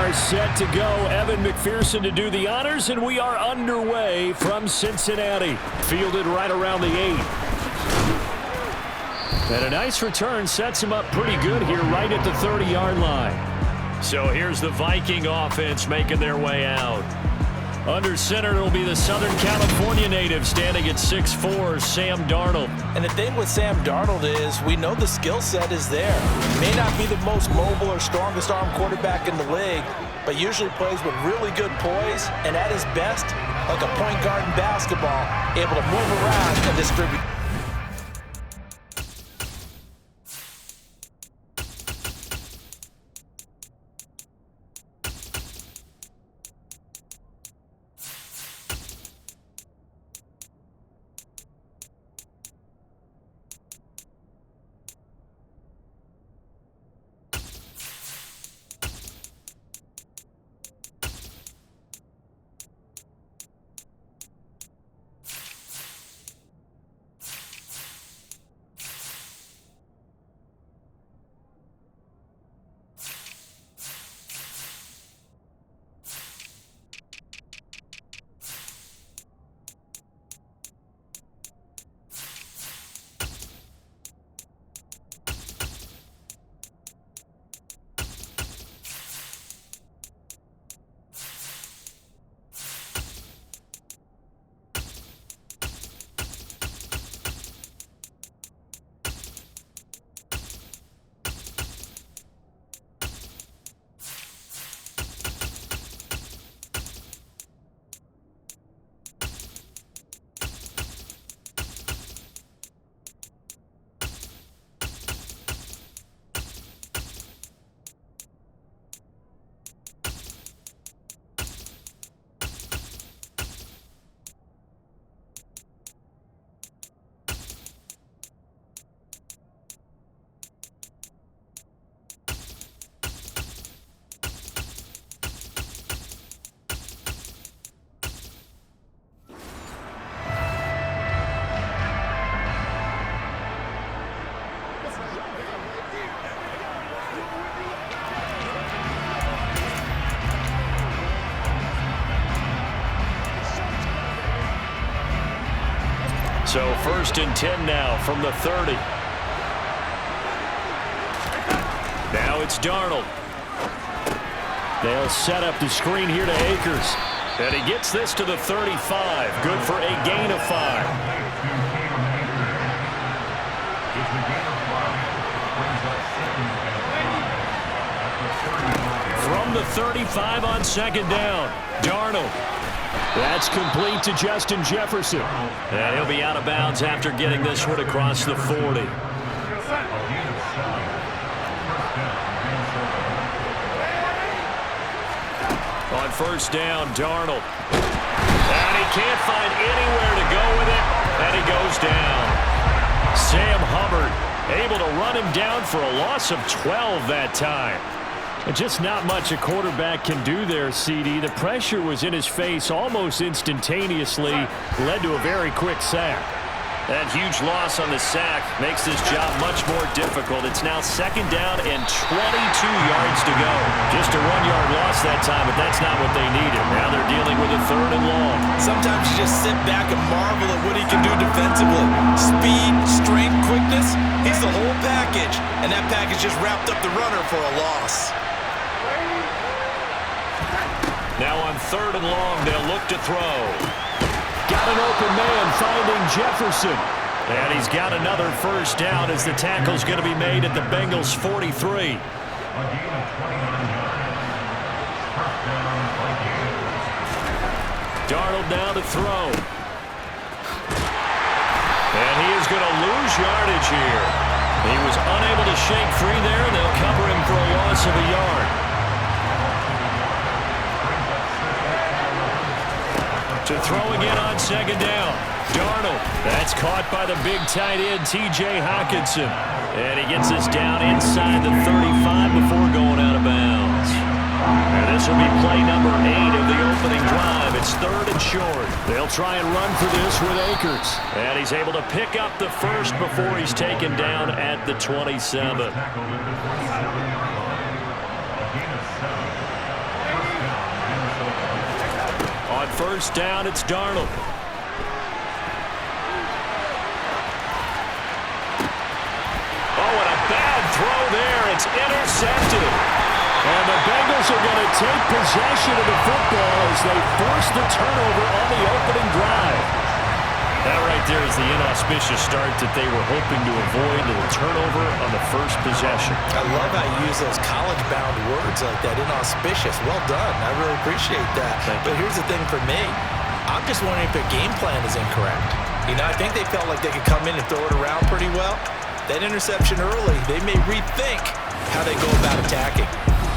are set to go. Evan McPherson to do the honors, and we are underway from Cincinnati. Fielded right around the 8. And a nice return sets him up pretty good here right at the 30-yard line. So here's the Viking offense making their way out. Under center, it'll be the Southern California native standing at 6'4", Sam Darnold. And the thing with Sam Darnold is we know the skill set is there. He may not be the most mobile or strongest arm quarterback in the league, but usually plays with really good poise, and at his best, like a point guard in basketball, able to move around and distribute. So 1st and 10 now from the 30. Now it's Darnold. They'll set up the screen here to Akers. And he gets this to the 35. Good for a gain of 5. From the 35 on 2nd down, Darnold. That's complete to Justin Jefferson. And he'll be out of bounds after getting this one across the 40. On 1st down, Darnold. And he can't find anywhere to go with it. And he goes down. Sam Hubbard able to run him down for a loss of 12 that time. And just not much a quarterback can do there, CD. The pressure was in his face almost instantaneously, led to a very quick sack. That huge loss on the sack makes this job much more difficult. It's now 2nd down and 22 yards to go. Just a 1-yard loss that time, but that's not what they needed. Now they're dealing with a 3rd and long. Sometimes you just sit back and marvel at what he can do defensively. Speed, strength, quickness, he's the whole package. And that package just wrapped up the runner for a loss. Now on 3rd and long, they'll look to throw. Got an open man finding Jefferson. And he's got another 1st down as the tackle's going to be made at the Bengals' 43. Darnold now to throw. And he is going to lose yardage here. He was unable to shake free there, and they'll cover him for a loss of a yard. To throw again on 2nd down. Darnold. That's caught by the big tight end, T.J. Hockenson. And he gets us down inside the 35 before going out of bounds. And this will be play number 8 of the opening drive. It's 3rd and short. They'll try and run for this with Akers. And he's able to pick up the 1st before he's taken down at the 27. first down. It's Darnold. Oh, and a bad throw there. It's intercepted. And the Bengals are going to take possession of the football as they force the turnover on the opening drive. That right there is the inauspicious start that they were hoping to avoid, the turnover on the first possession. I love how you use those college-bound words like that, inauspicious. Well done. I really appreciate that. But here's the thing for me. I'm just wondering if their game plan is incorrect. You know, I think they felt like they could come in and throw it around pretty well. That interception early, they may rethink how they go about attacking.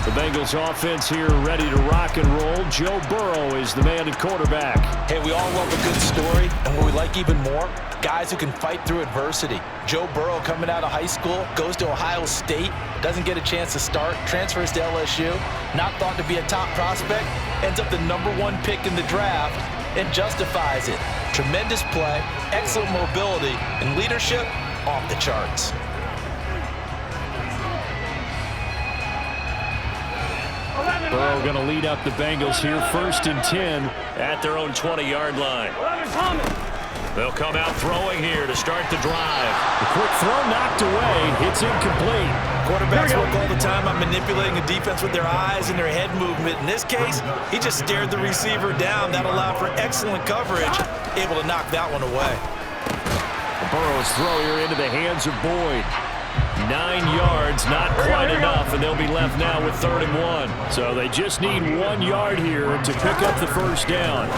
The Bengals offense here ready to rock and roll. Joe Burrow is the man at quarterback. Hey, we all love a good story, and what we like even more, guys who can fight through adversity. Joe Burrow coming out of high school, goes to Ohio State, doesn't get a chance to start, transfers to LSU, not thought to be a top prospect, ends up the #1 pick in the draft, and justifies it. Tremendous play, excellent mobility, and leadership off the charts. Burrow going to lead up the Bengals here, 1st and 10 at their own 20-yard line. They'll come out throwing here to start the drive. The quick throw knocked away. It's incomplete. Quarterbacks work all the time on manipulating the defense with their eyes and their head movement. In this case, he just stared the receiver down. That allowed for excellent coverage, able to knock that one away. Burrow's throw here into the hands of Boyd. 9 yards, not quite enough, and they'll be left now with 3rd and 1. So they just need 1 yard here to pick up the first down.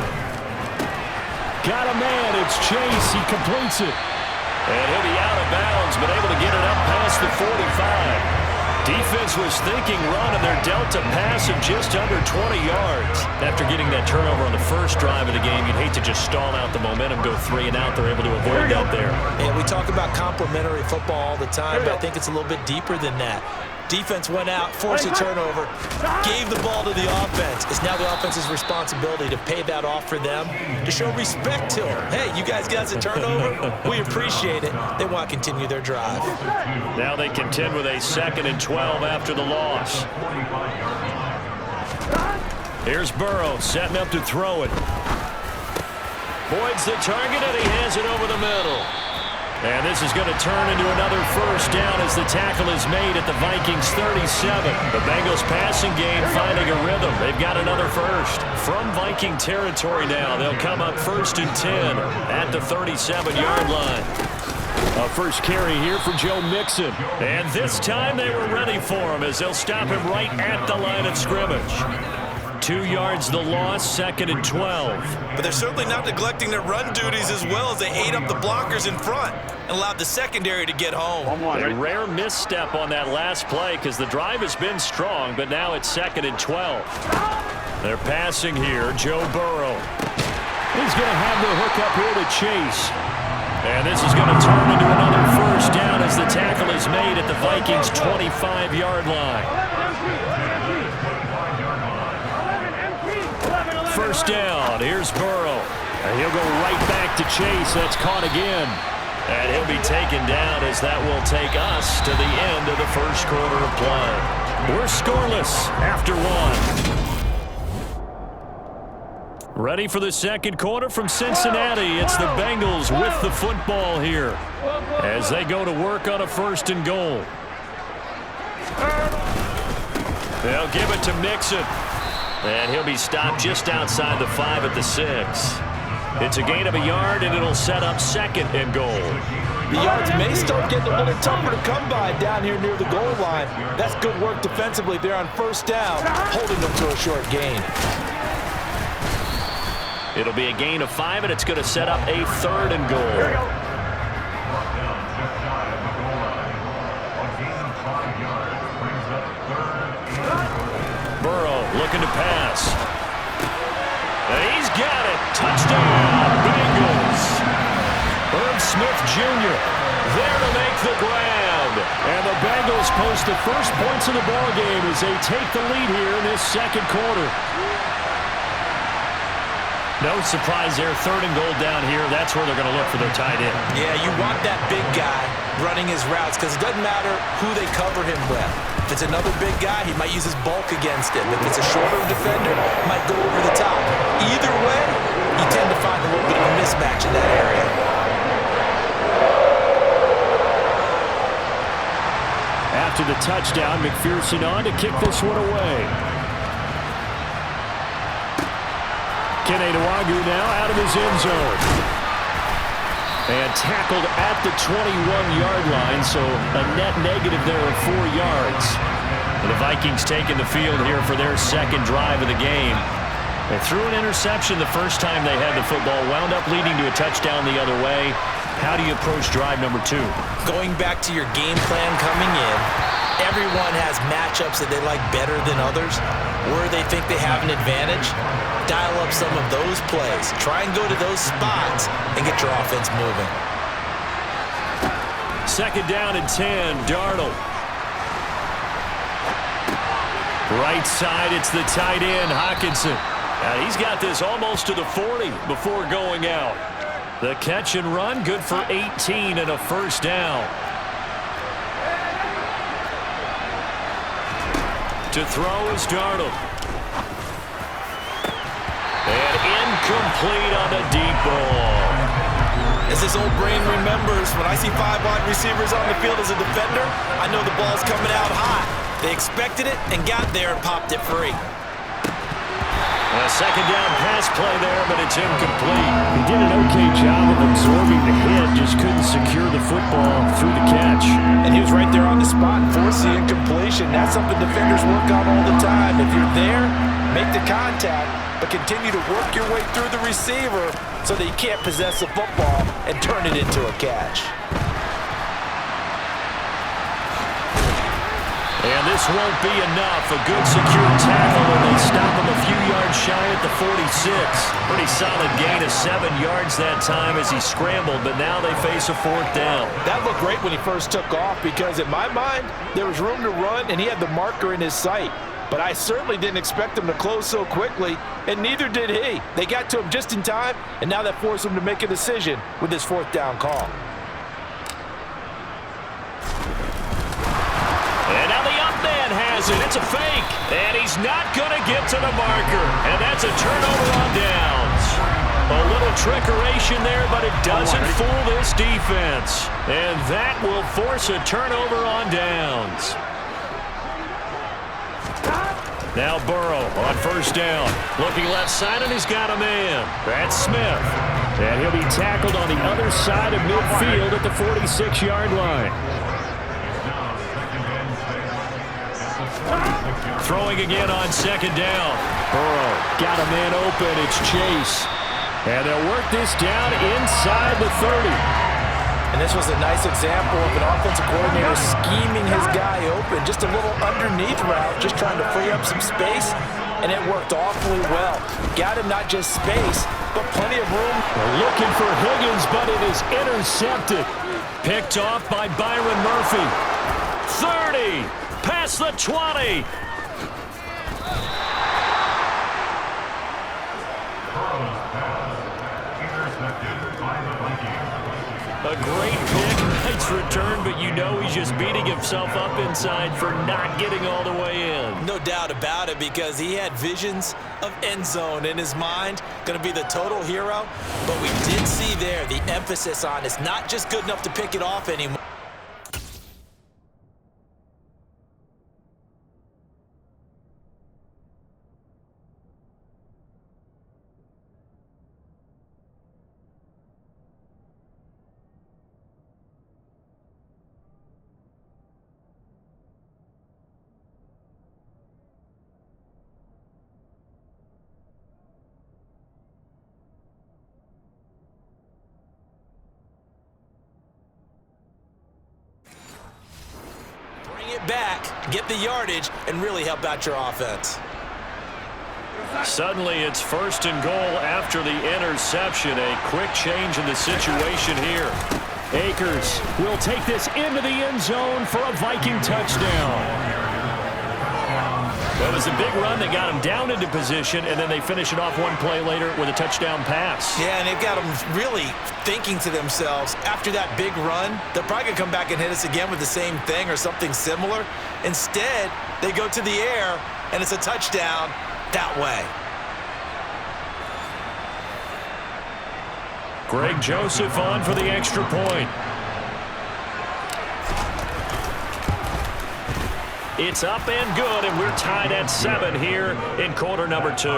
Got a man, it's Chase, he completes it. And he'll be out of bounds, but able to get it up past the 45. Defense was thinking run, and they're dealt a pass of just under 20 yards. After getting that turnover on the first drive of the game, you'd hate to just stall out the momentum, go 3 and out. They're able to avoid that there. And we talk about complementary football all the time, but I think it's a little bit deeper than that. Defense went out, forced a turnover, gave the ball to the offense. It's now the offense's responsibility to pay that off for them, to show respect to them. Hey, you guys got a turnover? We appreciate it. They want to continue their drive. Now they contend with a 2nd and 12 after the loss. Here's Burrow setting up to throw it. Boyd's the target, and he has it over the middle. And this is going to turn into another first down as the tackle is made at the Vikings 37. The Bengals passing game finding a rhythm. They've got another first. From Viking territory now, they'll come up 1st and 10 at the 37-yard line. A first carry here for Joe Mixon. And this time they were ready for him as they'll stop him right at the line of scrimmage. 2 yards the loss, 2nd and 12. But they're certainly not neglecting their run duties as well as they ate up the blockers in front and allowed the secondary to get home. A rare misstep on that last play because the drive has been strong, but now it's 2nd and 12. They're passing here, Joe Burrow. He's going to have the hook up here to Chase. And this is going to turn into another first down as the tackle is made at the Vikings' 25-yard line. First down, here's Burrow. And he'll go right back to Chase. That's caught again. And he'll be taken down as that will take us to the end of the first quarter of play. We're scoreless after 1. Ready for the second quarter from Cincinnati. It's the Bengals with the football here as they go to work on a 1st and goal. They'll give it to Mixon. And he'll be stopped just outside the 5 at the 6. It's a gain of a yard, and it'll set up 2nd and goal. The yards may start getting a little tougher to come by down here near the goal line. That's good work defensively there on 1st down, holding them to a short gain. It'll be a gain of 5, and it's going to set up a 3rd and goal. Burrow looking to pass. And he's got it. Touchdown, Bengals. Herb Smith Jr. there to make the grab. And the Bengals post the first points of the ballgame as they take the lead here in this second quarter. No surprise there. 3rd and goal down here. That's where they're going to look for their tight end. Yeah, you want that big guy running his routes because it doesn't matter who they cover him with. If it's another big guy, he might use his bulk against him. If it's a shorter defender, he might go over the top. Either way, you tend to find a little bit of a mismatch in that area. After the touchdown, McPherson on to kick this one away. Keneduagu now out of his end zone. And tackled at the 21-yard line, so a net negative there of 4 yards. And the Vikings taking the field here for their second drive of the game. They threw an interception the first time they had the football, wound up leading to a touchdown the other way. How do you approach drive number 2? Going back to your game plan coming in, everyone has matchups that they like better than others, where they think they have an advantage. Dial up some of those plays. Try and go to those spots and get your offense moving. 2nd down and 10, Darnold. Right side, it's the tight end, Hockenson. Now he's got this almost to the 40 before going out. The catch and run, good for 18 and a first down. To throw is Darnold. And incomplete on the deep ball. As this old brain remembers, when I see 5 wide receivers on the field as a defender, I know the ball's coming out hot. They expected it and got there and popped it free. A 2nd down pass play there, but it's incomplete. He did an okay job of absorbing the hit, just couldn't secure the football through the catch. And he was right there on the spot and forced the incompletion. That's something defenders work on all the time. If you're there, make the contact, but continue to work your way through the receiver so that you can't possess the football and turn it into a catch. And this won't be enough. A good secure tackle, and they stop him a few yards shy at the 46. Pretty solid gain of 7 yards that time as he scrambled, but now they face a 4th down. That looked great when he first took off because, in my mind, there was room to run, and he had the marker in his sight. But I certainly didn't expect him to close so quickly, and neither did he. They got to him just in time, and now that forced him to make a decision with his 4th down call. And now the up man has it. It's a fake. And he's not going to get to the marker. And that's a turnover on downs. A little trickeration there, but it doesn't fool this defense. And that will force a turnover on downs. Now Burrow on 1st down. Looking left side, and he's got a man. That's Smith. And he'll be tackled on the other side of midfield at the 46-yard line. Throwing again on 2nd down. Burrow got a man open. It's Chase. And they'll work this down inside the 30. And this was a nice example of an offensive coordinator scheming his guy open. Just a little underneath route, just trying to free up some space. And it worked awfully well. Got him not just space, but plenty of room. They're looking for Higgins, but it is intercepted. Picked off by Byron Murphy. 30. Past the 20. A great pick, nice return, but you know he's just beating himself up inside for not getting all the way in. No doubt about it, because he had visions of end zone in his mind, going to be the total hero. But we did see there the emphasis on it's not just good enough to pick it off anymore. Back, get the yardage, and really help out your offense. Suddenly it's 1st and goal after the interception. A quick change in the situation here. Akers will take this into the end zone for a Viking touchdown. Well, it was a big run that got them down into position, and then they finish it off one play later with a touchdown pass. Yeah, and they've got them really thinking to themselves, after that big run, they're probably going to come back and hit us again with the same thing or something similar. Instead, they go to the air, and it's a touchdown that way. Greg Joseph on for the extra point. It's up and good, and we're tied at 7 here in quarter number 2.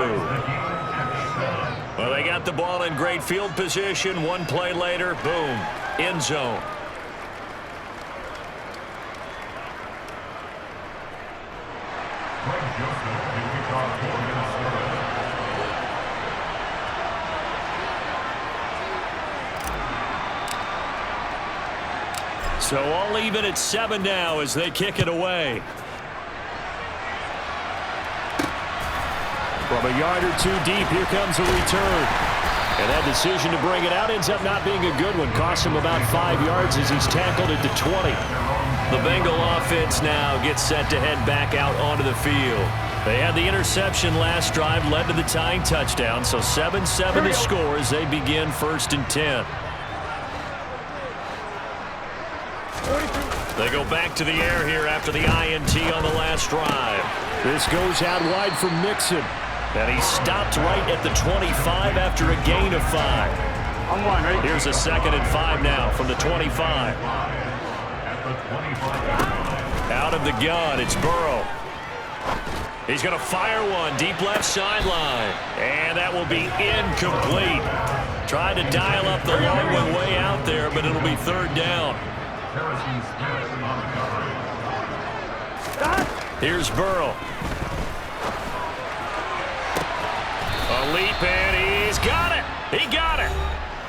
Well, they got the ball in great field position. One play later, boom, end zone. So all even at 7 now as they kick it away. From a yard or two deep, here comes a return. And that decision to bring it out ends up not being a good one. Costs him about 5 yards as he's tackled at the 20. The Bengal offense now gets set to head back out onto the field. They had the interception last drive, led to the tying touchdown. So 7-7 the score as they begin 1st and 10. They go back to the air here after the INT on the last drive. This goes out wide for Mixon. And he stopped right at the 25 after a gain of 5. Here's a 2nd and 5 now from the 25. Out of the gun, it's Burrow. He's going to fire one deep left sideline. And that will be incomplete. Tried to dial up the long one way out there, but it'll be 3rd down. Here's Burrow. A leap, and he's got it. He got it.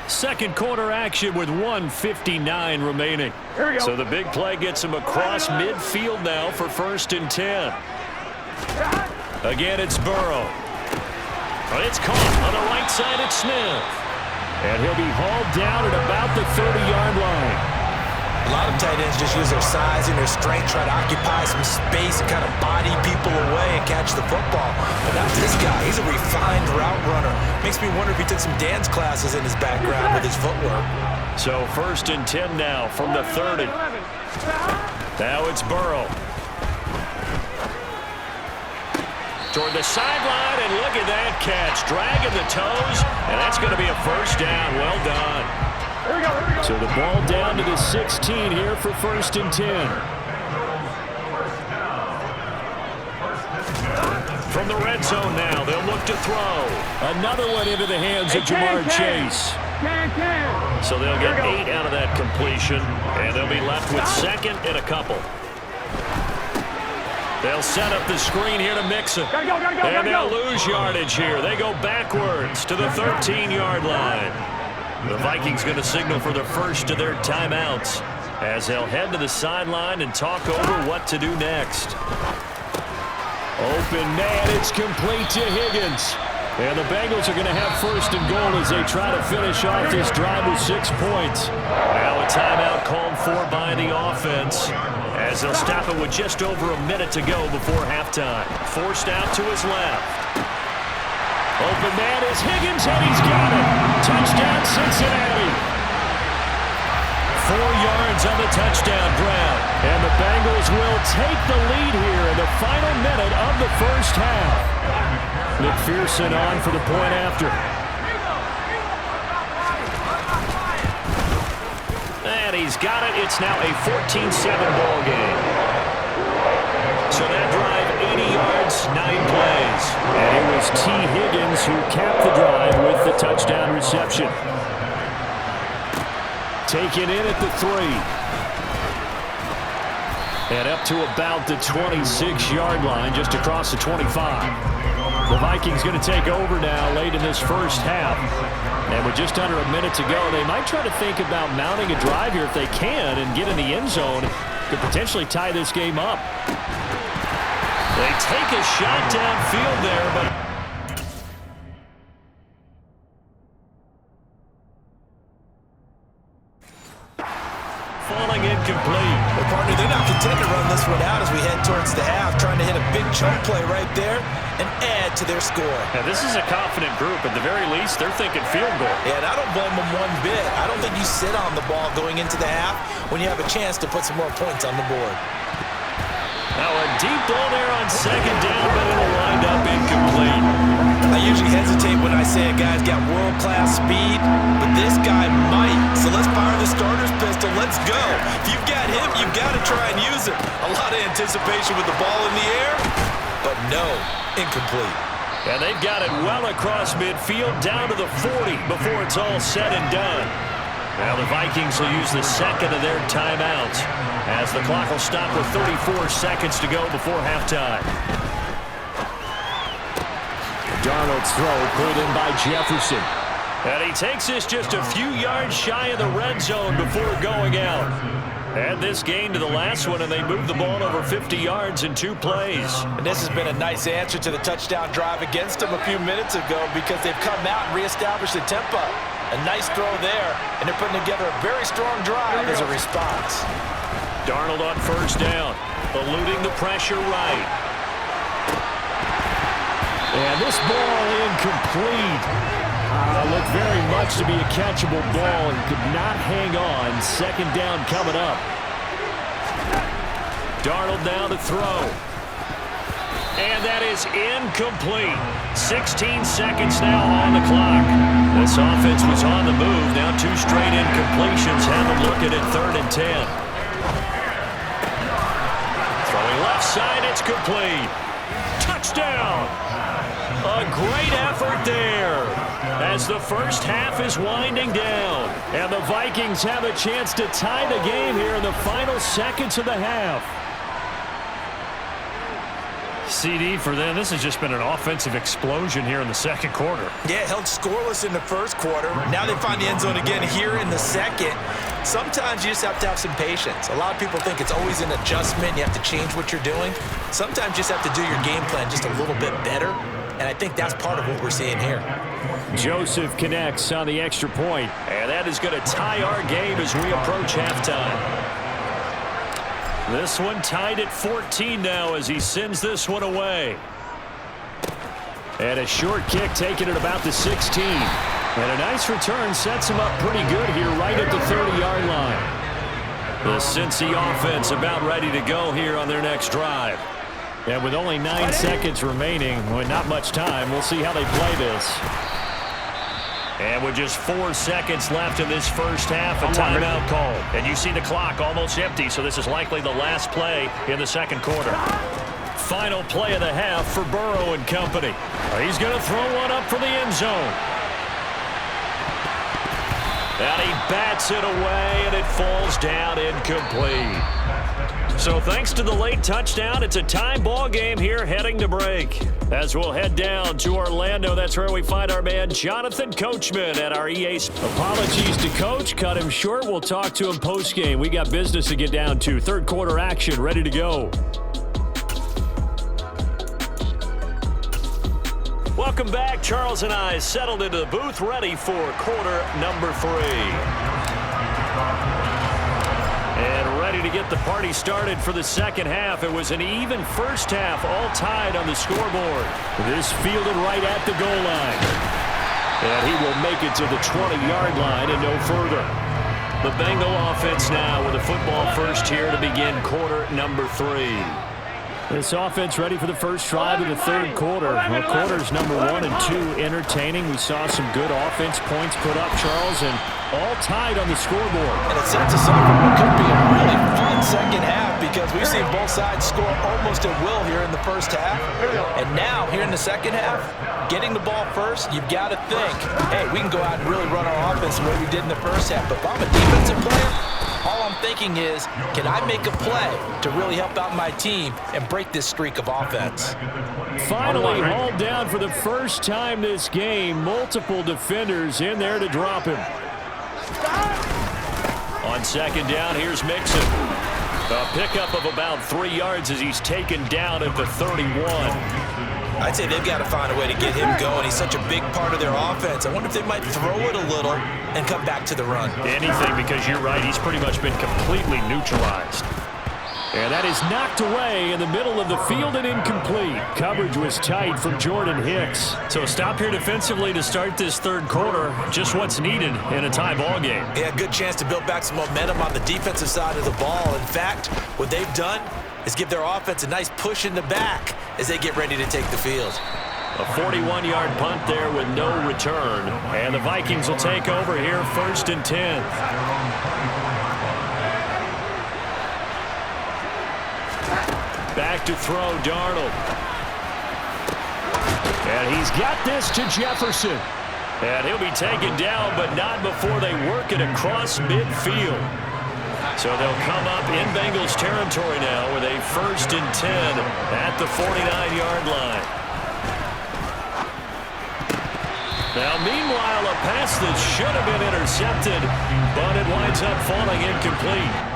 Second quarter action with 1:59 remaining. Here we go. So the big play gets him across midfield now for 1st and 10. Again, it's Burrow. It's caught on the right side at Smith. And he'll be hauled down at about the 30-yard line. A lot of tight ends just use their size and their strength, try to occupy some space and kind of body people away and catch the football. But not this guy. He's a refined route runner. Makes me wonder if he took some dance classes in his background with his footwork. So 1st and 10 now from the 30. Now it's Burrow. Toward the sideline, and look at that catch. Dragging the toes, and that's going to be a 1st down. Well done. Here we go. So the ball down to the 16 here for 1st and 10. From the red zone now, they'll look to throw. Another one into the hands of Jamar Chase. So they'll get 8 out of that completion, and they'll be left with 2nd and a couple. They'll set up the screen here to Mixon. And they'll lose yardage here. They go backwards to the 13-yard line. The Vikings going to signal for the first of their timeouts as they'll head to the sideline and talk over what to do next. Open man, it's complete to Higgins. And the Bengals are going to have 1st and goal as they try to finish off this drive with 6 points. Now a timeout called for by the offense as they'll stop it with just over a minute to go before halftime. Forced out to his left. Open man is Higgins, and he's got it. Touchdown, Cincinnati. 4 yards on the touchdown grab. And the Bengals will take the lead here in the final minute of the 1st half. McPherson on for the point after. And he's got it. It's now a 14-7 ball game. So that drive, 80 yards, 9 plays. And it was T. Higgins who capped the drive with the touchdown reception. Taken in at the 3. And up to about the 26-yard line, just across the 25. The Vikings going to take over now late in this 1st half. And with just under a minute to go, they might try to think about mounting a drive here if they can and get in the end zone. Could potentially tie this game up. They take a shot downfield there, but falling incomplete. Well, partner, they're not content to run this one out as we head towards the half, trying to hit a big chunk play right there and add to their score. Now, this is a confident group. At the very least, they're thinking field goal. Yeah, and I don't blame them one bit. I don't think you sit on the ball going into the half when you have a chance to put some more points on the board. Now a deep ball there on second down, but it'll wind up incomplete. I usually hesitate when I say a guy's got world-class speed, but this guy might. So let's fire the starter's pistol. Let's go. If you've got him, you've got to try and use it. A lot of anticipation with the ball in the air, but no, incomplete. And they've got it well across midfield down to the 40 before it's all said and done. Now the Vikings will use the second of their timeouts as the clock will stop with 34 seconds to go before halftime. Darnold's throw pulled in by Jefferson. And he takes this just a few yards shy of the red zone before going out. And this gain to the last one, and they moved the ball over 50 yards in 2 plays. And this has been a nice answer to the touchdown drive against them a few minutes ago because they've come out and reestablished the tempo. A nice throw there, and they're putting together a very strong drive as a response. Darnold on first down, eluding the pressure right. And this ball incomplete. Looked very much to be a catchable ball and could not hang on. Second down coming up. Darnold now to throw. And that is incomplete. 16 seconds now on the clock. This offense was on the move. Now 2 straight incompletions have them looking at 3rd and 10. Throwing left side, it's complete. Touchdown! A great effort there as the first half is winding down. And the Vikings have a chance to tie the game here in the final seconds of the half. CD for them, this has just been an offensive explosion here in the second quarter. Yeah, held scoreless in the first quarter. Now they find the end zone again here in the second. Sometimes you just have to have some patience. A lot of people think it's always an adjustment. You have to change what you're doing. Sometimes you just have to do your game plan just a little bit better. And I think that's part of what we're seeing here. Joseph connects on the extra point. And that is going to tie our game as we approach halftime. This one tied at 14 now as he sends this one away. And a short kick taken at about the 16. And a nice return sets him up pretty good here right at the 30-yard line. The Cincy offense about ready to go here on their next drive. And with only 9 seconds remaining, well, not much time, we'll see how they play this. And with just 4 seconds left in this first half, a timeout called. And you see the clock almost empty, so this is likely the last play in the second quarter. Final play of the half for Burrow and company. He's going to throw one up for the end zone. And he bats it away, and it falls down incomplete. So thanks to the late touchdown, it's a tie ball game here heading to break. As we'll head down to Orlando, that's where we find our man Jonathan Coachman at our EA. Apologies to Coach, cut him short. We'll talk to him post-game. We got business to get down to. Third quarter action, ready to go. Welcome back. Charles and I settled into the booth, ready for quarter number 3. And ready to get the party started for the second half. It was an even first half, all tied on the scoreboard. This fielded right at the goal line. And he will make it to the 20-yard line and no further. The Bengal offense now with a football first here to begin quarter number 3. This offense ready for the first drive of the third quarter. Well, quarters number 1 and 2 entertaining. We saw some good offense points put up, Charles, and all tied on the scoreboard. And it sets us up for what could be a really fun second half because we've seen both sides score almost at will here in the first half. And now, here in the second half, getting the ball first, you've got to think, hey, we can go out and really run our offense the way we did in the first half. But if I'm a defensive player, all I'm thinking is, can I make a play to really help out my team and break this streak of offense? Finally hauled down for the first time this game. Multiple defenders in there to drop him. On second down, here's Mixon. A pickup of about 3 yards as he's taken down at the 31. I'd say they've got to find a way to get him going. He's such a big part of their offense. I wonder if they might throw it a little and come back to the run. Anything, because you're right, he's pretty much been completely neutralized. And that is knocked away in the middle of the field and incomplete. Coverage was tight from Jordan Hicks. So stop here defensively to start this third quarter. Just what's needed in a tie ball game. Yeah, good chance to build back some momentum on the defensive side of the ball. In fact, what they've done is give their offense a nice push in the back as they get ready to take the field. A 41-yard punt there with no return. And the Vikings will take over here, 1st and 10. Back to throw, Darnold. And he's got this to Jefferson. And he'll be taken down, but not before they work it across midfield. So they'll come up in Bengals territory now with a 1st and 10 at the 49-yard line. Now, meanwhile, a pass that should have been intercepted, but it winds up falling incomplete.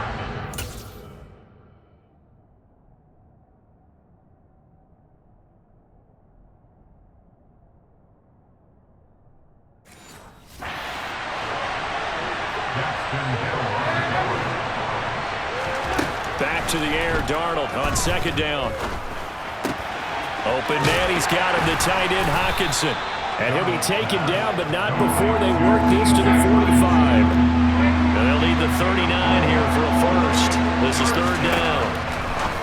Back to the air, Darnold on 2nd down. Open man, he's got him, the tight end, Hockenson. And he'll be taken down, but not before they work this to the 45. And they'll need the 39 here for a first. This is 3rd down.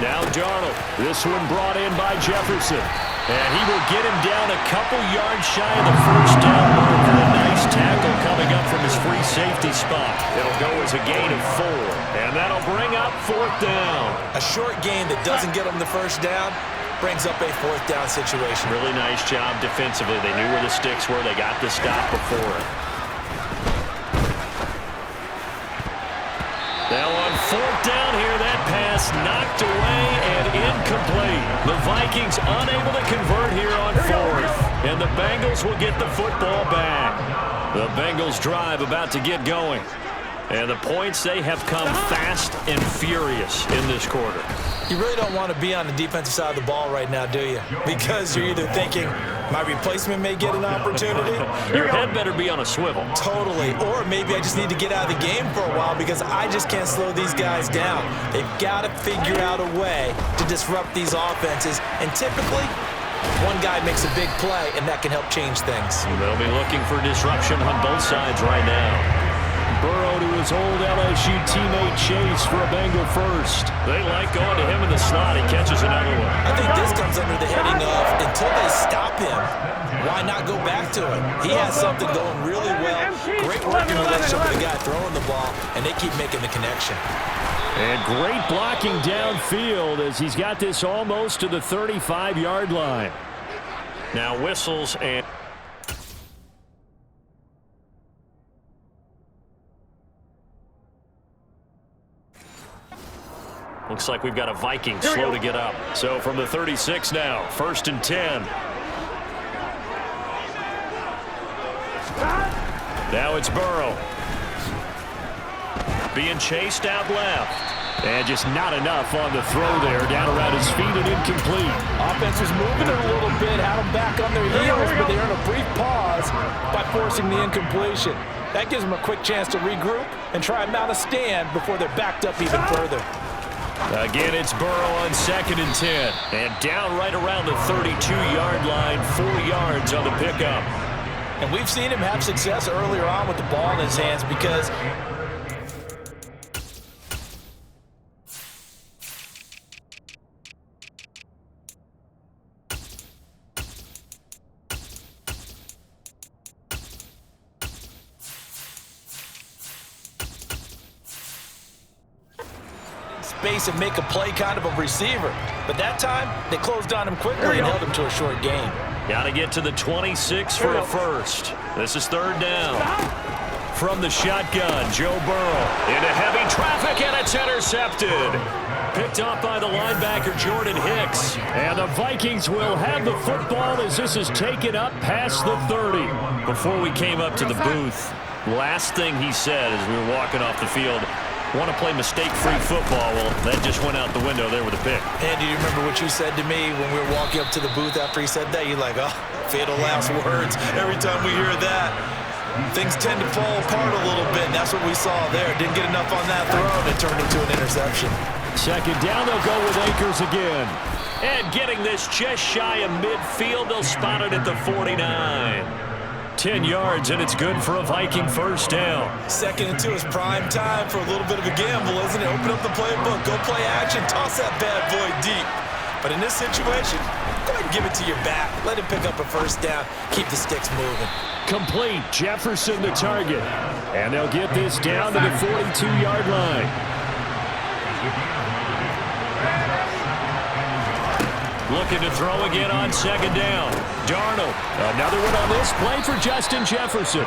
Now Darnold. This one brought in by Jefferson. And he will get him down a couple yards shy of the 1st down mark. And a nice tackle coming up from his free safety spot. It'll go as a gain of 4. And that'll bring up 4th down. A short gain that doesn't get them the 1st down brings up a 4th down situation. Really nice job defensively. They knew where the sticks were. They got the stop before it. Now on 4th down here, that pass knocked away and incomplete. The Vikings unable to convert here on 4th. And the Bengals will get the football back. The Bengals drive about to get going. And the points, they have come fast and furious in this quarter. You really don't want to be on the defensive side of the ball right now, do you? Because you're either thinking, my replacement may get an opportunity. Your head better be on a swivel. Totally. Or maybe I just need to get out of the game for a while because I just can't slow these guys down. They've got to figure out a way to disrupt these offenses. And typically, one guy makes a big play, and that can help change things. They'll be looking for disruption on both sides right now. Burrow to his old LSU teammate Chase for a Bengal first. They like going to him in the slot. He catches another one. I think this comes under the heading of, until they stop him, why not go back to him? He has something going really well. Great working relationship with the guy throwing the ball, and they keep making the connection. And great blocking downfield as he's got this almost to the 35-yard line. Now whistles and... Looks like we've got a Viking slow to get up. So from the 36 now, 1st and 10. Now it's Burrow. Being chased out left. And just not enough on the throw there. Down around his feet and incomplete. Offense was moving it a little bit, had them back on their heels, but they earned a brief pause by forcing the incompletion. That gives them a quick chance to regroup and try and mount a stand before they're backed up even further. Again, it's Burrow on 2nd and 10. And down right around the 32-yard line, 4 yards on the pickup. And we've seen him have success earlier on with the ball in his hands because space and make a play kind of a receiver. But that time, they closed on him quickly and held him to a short gain. Got to get to the 26 for a first. This is 3rd down. From the shotgun, Joe Burrow into heavy traffic, and it's intercepted. Picked off by the linebacker, Jordan Hicks. And the Vikings will have the football as this is taken up past the 30. Before we came up to the booth, last thing he said as we were walking off the field, want to play mistake-free football. Well, that just went out the window there with a pick. And do you remember what you said to me when we were walking up to the booth after he said that? You're like, oh, fatal last words every time we hear that. Things tend to fall apart a little bit, and that's what we saw there. Didn't get enough on that throw, and it turned into an interception. Second down, they'll go with Akers again. And getting this just shy of midfield, they'll spot it at the 49. 10 yards, and it's good for a Viking first down. 2nd and 2 is prime time for a little bit of a gamble, isn't it? Open up the playbook, go play action, toss that bad boy deep. But in this situation, go ahead and give it to your back. Let him pick up a first down, keep the sticks moving. Complete, Jefferson the target. And they'll get this down to the 42-yard line. Looking to throw again on 2nd down. Darnold, another one on this play for Justin Jefferson.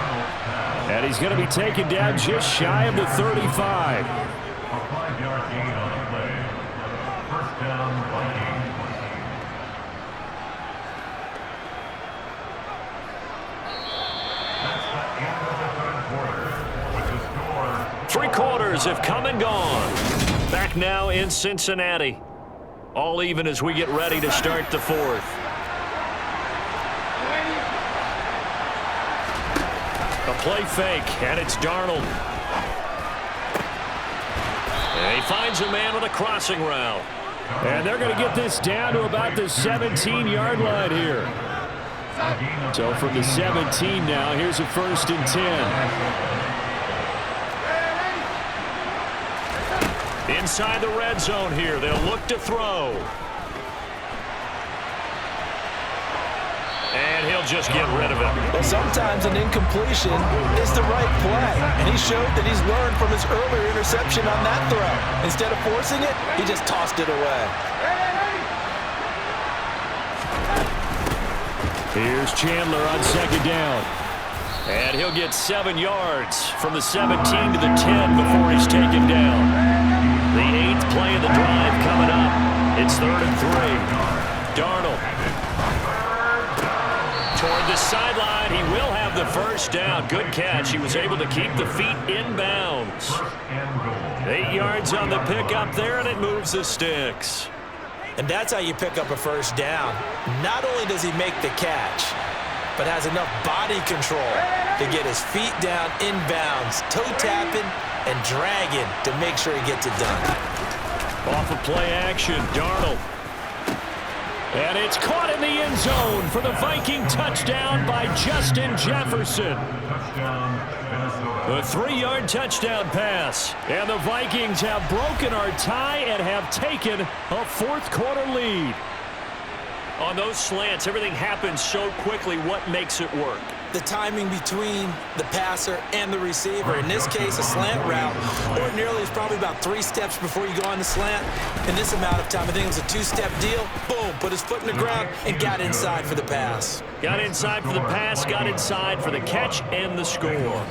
And he's going to be taken down just shy of the 35. Three quarters have come and gone. Back now in Cincinnati. All even as we get ready to start the 4th. A play fake, and it's Darnold. And he finds a man on a crossing route. And they're going to get this down to about the 17-yard line here. So from the 17 now, here's a 1st and 10. Inside the red zone here, they'll look to throw. And he'll just get rid of it. Well, sometimes an incompletion is the right play. And he showed that he's learned from his earlier interception on that throw. Instead of forcing it, he just tossed it away. Here's Chandler on 2nd down. And he'll get 7 yards from the 17 to the 10 before he's taken down. The 8th play of the drive coming up. It's 3rd and 3. Darnold. Toward the sideline. He will have the first down. Good catch. He was able to keep the feet in bounds. 8 yards on the pickup there, and it moves the sticks. And that's how you pick up a first down. Not only does he make the catch, but has enough body control to get his feet down in bounds, toe tapping and dragging to make sure he gets it done. Off of play action, Darnold. And it's caught in the end zone for the Viking touchdown by Justin Jefferson. A 3-yard touchdown pass. And the Vikings have broken our tie and have taken a 4th quarter lead. On those slants, everything happens so quickly. What makes it work? The timing between the passer and the receiver. In this case, a slant route ordinarily is probably about 3 steps before you go on the slant. In this amount of time, I think it was a 2-step deal. Boom, put his foot in the ground and got inside for the pass. Got inside for the pass, got inside for the catch and the score.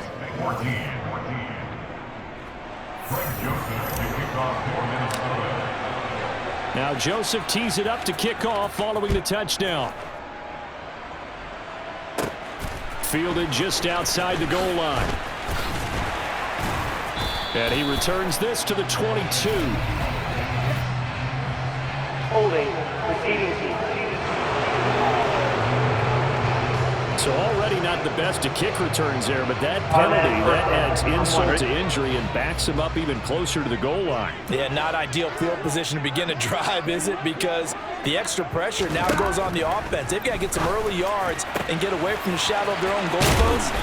Now Joseph tees it up to kick off following the touchdown. Fielded just outside the goal line. And he returns this to the 22. Holding, receiving team. So already not the best to kick returns there, but that penalty, that adds insult to injury and backs him up even closer to the goal line. Yeah, not ideal field position to begin a drive, is it? Because the extra pressure now goes on the offense. They've got to get some early yards and get away from the shadow of their own goalpost.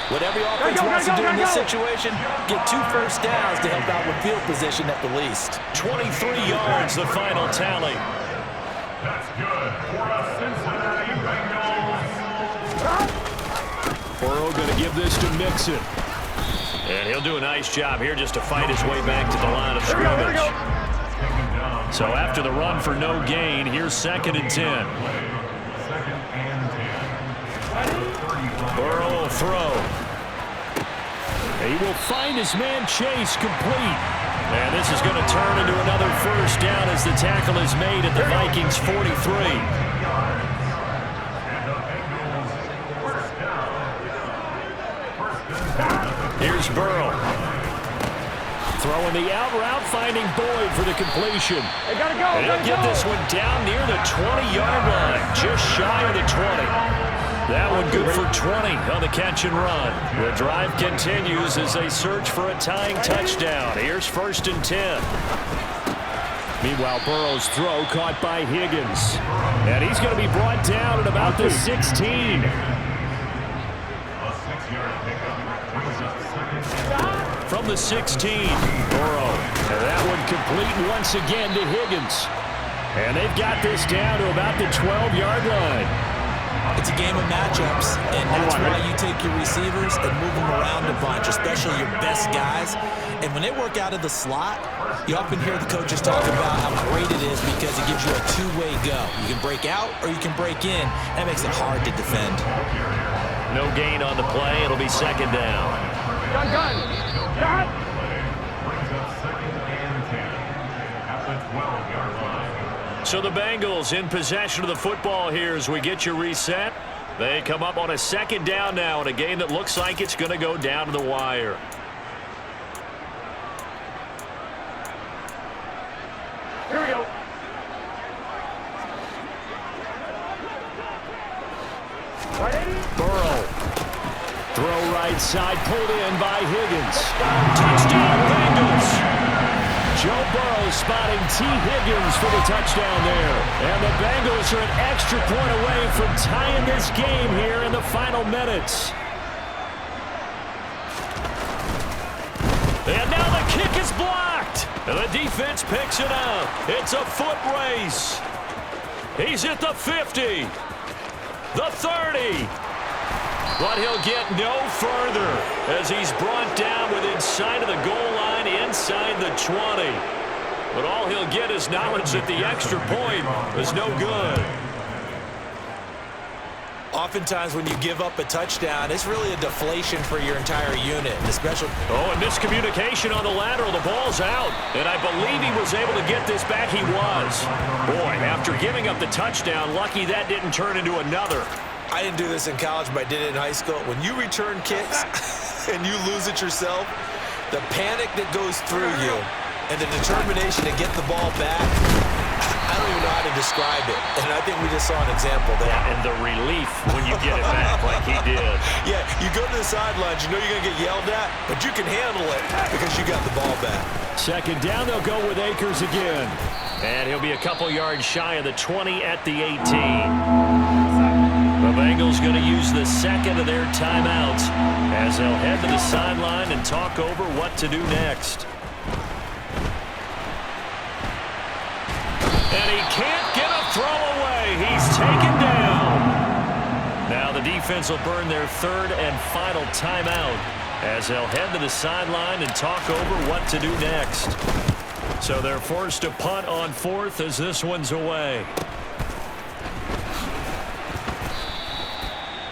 What every offense wants to do in this situation, get 2 first downs to help out with field position at the least. 23 yards, the final tally. That's good for the Cincinnati Bengals. Burrow going to give this to Mixon. And he'll do a nice job here just to fight his way back to the line of scrimmage. So after the run for no gain, here's 2nd and 10. Burrow will throw. He will find his man Chase complete. And this is going to turn into another first down as the tackle is made at the Vikings 43. Here's Burrow. Throwing the out route, finding Boyd for the completion. They gotta go. And he'll get this one down near the 20-yard line, just shy of the 20. That one good for 20 on the catch and run. The drive continues as they search for a tying touchdown. Here's 1st and 10. Meanwhile, Burrow's throw caught by Higgins. And he's going to be brought down at about the 16. From the 16, Burrow. And that one complete once again to Higgins. And they've got this down to about the 12-yard line. It's a game of matchups, and that's why you take your receivers and move them around a bunch, especially your best guys. And when they work out of the slot, you often hear the coaches talk about how great it is because it gives you a two-way go. You can break out or you can break in. That makes it hard to defend. No gain on the play. It'll be 2nd down. Gun. Brings up 2nd and 10 at the 12-yard line. So the Bengals in possession of the football here as we get you reset. They come up on a 2nd down now in a game that looks like it's going to go down to the wire. Here we go. Burrow. Throw right side, pulled in by Higgins. Touchdown Bengals. Joe Burrow spotting T. Higgins for the touchdown there. And the Bengals are an extra point away from tying this game here in the final minutes. And now the kick is blocked. And the defense picks it up. It's a foot race. He's at the 50. The 30. But he'll get no further as he's brought down within sight of the goal line inside the 20. But all he'll get is knowledge that the extra point is no good. Oftentimes when you give up a touchdown, it's really a deflation for your entire unit, especially. Oh, and miscommunication on the lateral. The ball's out. And I believe he was able to get this back. He was. Boy, after giving up the touchdown, lucky that didn't turn into another. I didn't do this in college, but I did it in high school. When you return kicks and you lose it yourself, the panic that goes through you and the determination to get the ball back, I don't even know how to describe it. And I think we just saw an example there. Yeah, and the relief when you get it back like he did. Yeah, you go to the sidelines, you know you're going to get yelled at, but you can handle it because you got the ball back. 2nd down, they'll go with Akers again. And he'll be a couple yards shy of the 20 at the 18. The Bengals going to use the 2nd of their timeouts as they'll head to the sideline and talk over what to do next. And he can't get a throw away. He's taken down. Now the defense will burn their 3rd and final timeout as they'll head to the sideline and talk over what to do next. So they're forced to punt on 4th as this one's away.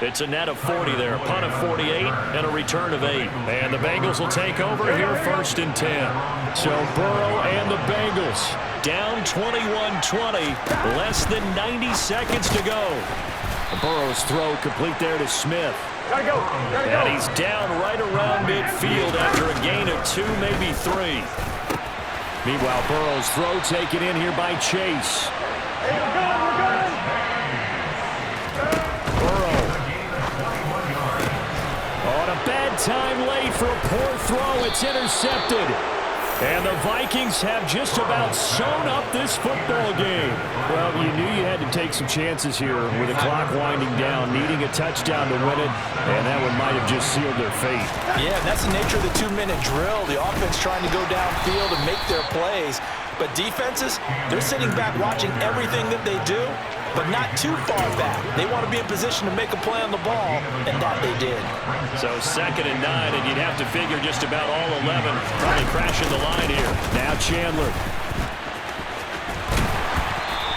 It's a net of 40 there, a punt of 48, and a return of 8. And the Bengals will take over here 1st and 10. So Burrow and the Bengals down 21-20, less than 90 seconds to go. Burrow's throw complete there to Smith. Gotta go. And he's down right around midfield after a gain of 2, maybe 3. Meanwhile, Burrow's throw taken in here by Chase. Hey, we're good. Burrow. On a bad time late for a poor throw. It's intercepted. And the Vikings have just about sewn up this football game. Well, you knew you had to take some chances here with the clock winding down, needing a touchdown to win it, and that one might have just sealed their fate. Yeah, and that's the nature of the 2-minute drill. The offense trying to go downfield and make their plays. But defenses, they're sitting back watching everything that they do, but not too far back. They want to be in position to make a play on the ball, and that they did. So 2nd and 9, and you'd have to figure just about all 11 probably crashing the line here. Now Chandler.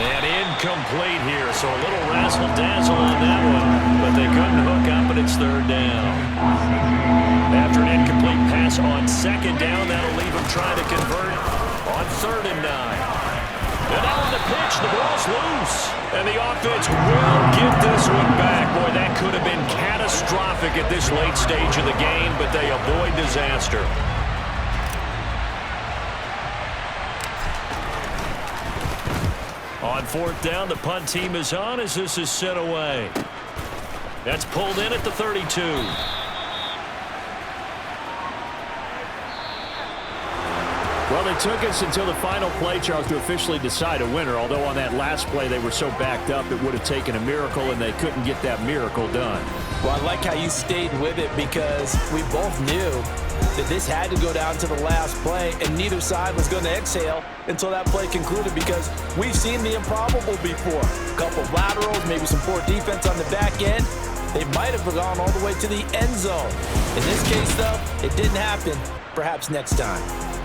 And incomplete here, so a little razzle-dazzle on that one, but they couldn't hook up, and it's 3rd down. After an incomplete pass on 2nd down, that'll leave them trying to convert on 3rd and 9. And now on the pitch, the ball's loose. And the offense will get this one back. Boy, that could have been catastrophic at this late stage of the game, but they avoid disaster. On 4th down, the punt team is on as this is sent away. That's pulled in at the 32. Well, they took us until the final play, Charles, to officially decide a winner, although on that last play they were so backed up it would have taken a miracle, and they couldn't get that miracle done. Well, I like how you stayed with it because we both knew that this had to go down to the last play, and neither side was going to exhale until that play concluded because we've seen the improbable before. A couple of laterals, maybe some poor defense on the back end. They might have gone all the way to the end zone. In this case, though, it didn't happen. Perhaps next time.